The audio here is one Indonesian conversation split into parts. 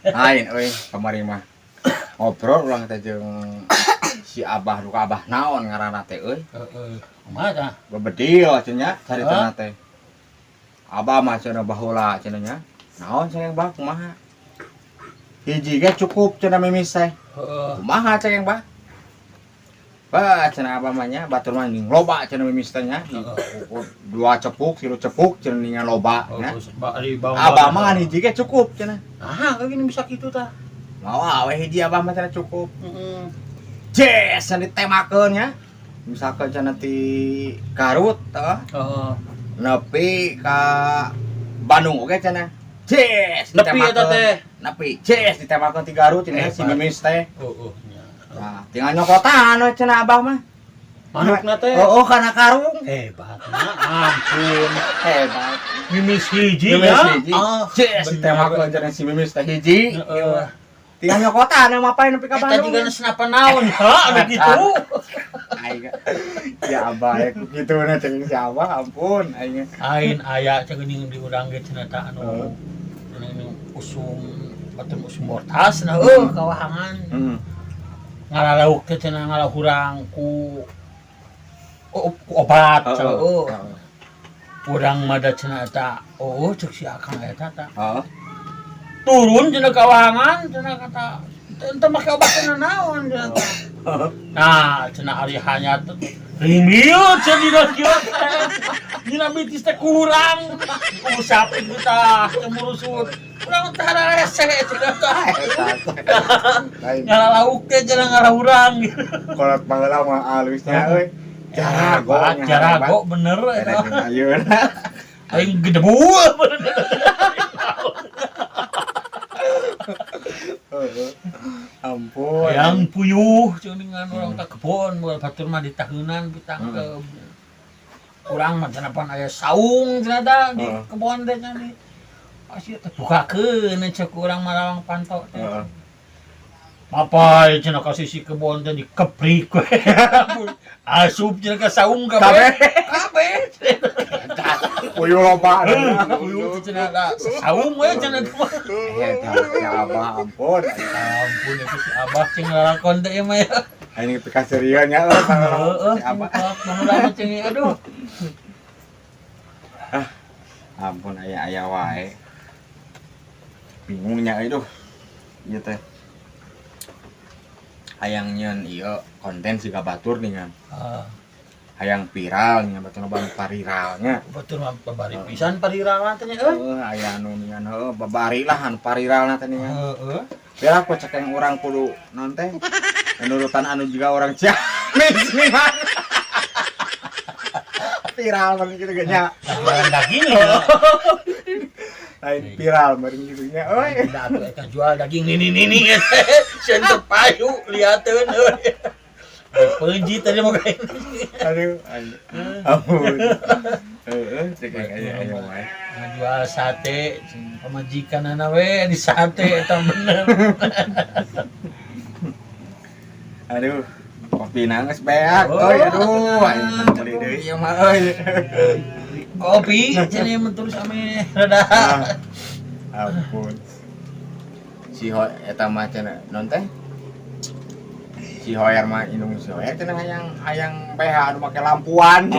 Lain euy kamari mah. Ngobrol ulang teh jeung si Abah luka Abah naon ngaranna teh euy. Heeh. Kumaha tah? Bebedil cenah caritana teh. Abah mah cenah baheula cenah nya. Naon sayang Bah kumaha? Hiji ge cukup cenah mimis teh. Heeh. Kumaha sayang Bah? Bah cenah Abah mah nya batur mah ning loba cenah mimis teh nya. Dua cepuk, 3 cepuk cenah ningan loba nya. Abah mah hiji ge cukup cenah. Ah, gini bisa gitu tah. Mawa we hiji Abah mah cenah cukup. Heeh. Jes cenah ditemakeun nya. Misalkan cenah ti Garut tah. Heeh. Nepi ka Bandung oge cenah. Jes Nepi eta teh. Nepi jes ditemakeun ti Garut cenah si mimis teh. Heeh. Nah, tinggal nyokotan we cenah Abah mah. Manukna teh. Oh, kana karung. Hebat. Ampun. Hebat. Mimis hiji Mimis ya. hiji. Jes ditemakeun cenah si mimis teh hiji. Heeh. Tinggal nyokotan mapain nepi ka Eta Bandung. juga senapan naon, ha, begitu. Aing ya Abah ya kitu na ceuing si Abah ampun aing. Ain aya ceuning di urang ge cenah tah anu cenah usum batur usum mortas nah kawahangan. Heeh. Ngalalauk teh cenah ngalahurang ku obat cenah urang mah da cenah eta ceuk si akang eta tah. Heeh. Turun cenah kawahangan cenah kata teu make obat cenah naon cenah tah. Nah, cenah ari hanya rimil cenah kieu teh. Dina bitis teh kurang. Usap kita cemurusut. Urang teh rese cenah tah. Lain. Ngalalauk teh cenah ngalahurang. Kolot baheula mah alusnya euy. Jarago bener eta. Ayeuna. Aing gedebu bener. Ampun. Yang puyuh ceuningan urang teh kebon batur mah di tahunan ditangkep. Urang mah cenah pan aya saung cenah tah di kebon teh cenah di. Pasti teh bukakeun ceuk urang mah lawang panto teh. Heeh. Mapai cenah ka sisi kebon teh dikeprik we. Asup cenah ka saung kabeh. Kabeh. Puyuh loba. Puyuh cenah da saung we cenah teh. Eta si Abah ampun. Ampun itu si Abah cing lalakon teh mah ya. Aing teh kaserian nya euy si Abah. Baheula cing aduh. Ampun aya wae. Bingungnya euy duh. Ieu teh. Hayang nyeun ieu konten siga batur ningan. Hayang viral nya batur ban pariralnya. Batur mah babari pisan pariralna teh nya Aya anu ningan babari lah anu pariralna teh ningan. Heeh. Bela ku cek yang urang kudu naon teh. Nurutan anu juga orang Ciamis ningan. Viral meureun kitu ge nya. Jualan daging ya. Lain viral meureun kitu nya euy. Da atuh eta jual daging nini teh. Seun teu payu liateun euy. Peunji tadi mah kayak Aduh, ampun. Heeh, cek aya wae. jual sate pamajikanana we di sate eta bener. Aduh, kopi nangis beak. Euy, aduh, aing beli deui ieu mah euy. Kopi cenah mah terus ame rada. Ampun. Si eta mah cenah non teh? Si Hoyer mah indung si Hoyer cenah hayang PH anu make lampuan.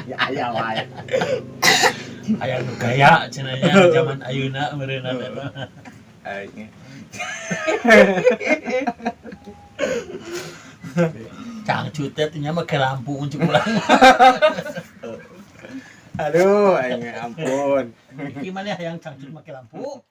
Ya aya wae. Aya nu gaya cenah nya zaman ayeuna meureunna teh. Aing. Cangcut teh nya make lampu uncuk urang. Aduh, aing ampun. Gimana hayang cangcut make lampu?